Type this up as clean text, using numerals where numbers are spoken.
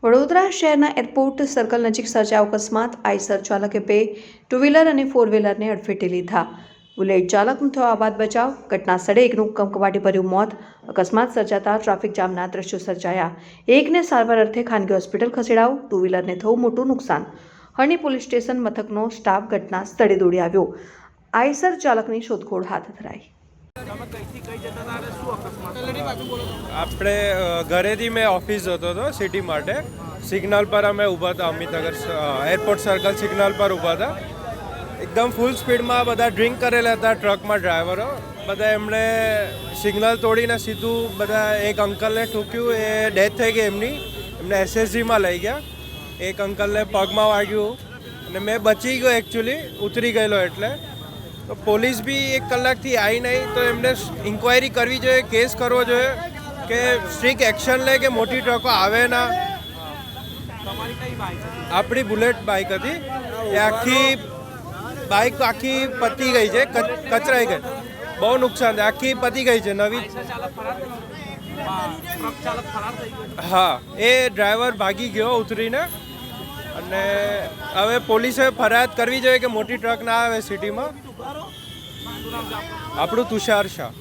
વડોદરા શહેરના airport circle નજીક સર્જાયો અકસ્માત। આઈસર ચાલકે બે ટુ વ્હીલર અને ફોર વ્હીલરને અડફેટે લીધા। બુલેટ ચાલકનો થયો આબાદ બચાવ। ઘટના સ્થળે એકનું કમકમાટીભર્યું મોત। અકસ્માત સર્જાતા ટ્રાફિક જામના દ્રશ્યો સર્જાયા। એકને સારવાર અર્થે ખાનગી હોસ્પિટલ ખસેડાયો। ટુ વ્હીલરને થયું મોટું નુકસાન। હરણી પોલીસ સ્ટેશન મથકનો સ્ટાફ ઘટના સ્થળે દોડી આવ્યો। આઈસર ચાલકની શોધખોળ હાથ ધરાઈ। આપણે ઘરેથી મેં ઓફિસ જતો હતો સિટી માટે। સિગ્નલ પર અમે ઊભા હતા, અમિતનગર એરપોર્ટ સર્કલ સિગ્નલ પર ઊભા હતા। એકદમ ફૂલ સ્પીડમાં બધા ડ્રિંક કરેલા હતા ટ્રકમાં ડ્રાઈવરો બધા। એમણે સિગ્નલ તોડીને સીધું બધા એક અંકલને ઠોક્યું, એ ડેથ થઈ ગઈ એમની। એમને એસએસજીમાં લઈ ગયા। એક અંકલને પગમાં વાગ્યું અને મેં બચી ગયો, એકચ્યુઅલી ઉતરી ગયેલો એટલે। તો પોલીસ બી 1 કલાકથી આવી નહીં, તો એમને ઇન્ક્વાયરી કરવી જોઈએ, કેસ કરવો જોઈએ કે સ્ટ્રિક્ટ એક્શન લે કે મોટી ટ્રકો આવે ના। આપણી બુલેટ બાઇક હતી, એ આખી બાઇક આખી પતી ગઈ છે, કચરાઈ ગઈ, બહુ નુકસાન છે, આખી પતી ગઈ છે નવી। હા, એ ડ્રાઈવર ભાગી ગયો ઉતરીને। અને હવે પોલીસે ફરિયાદ કરવી જોઈએ કે મોટી ટ્રક ના આવે સિટીમાં। આપણું તુષાર શાહ।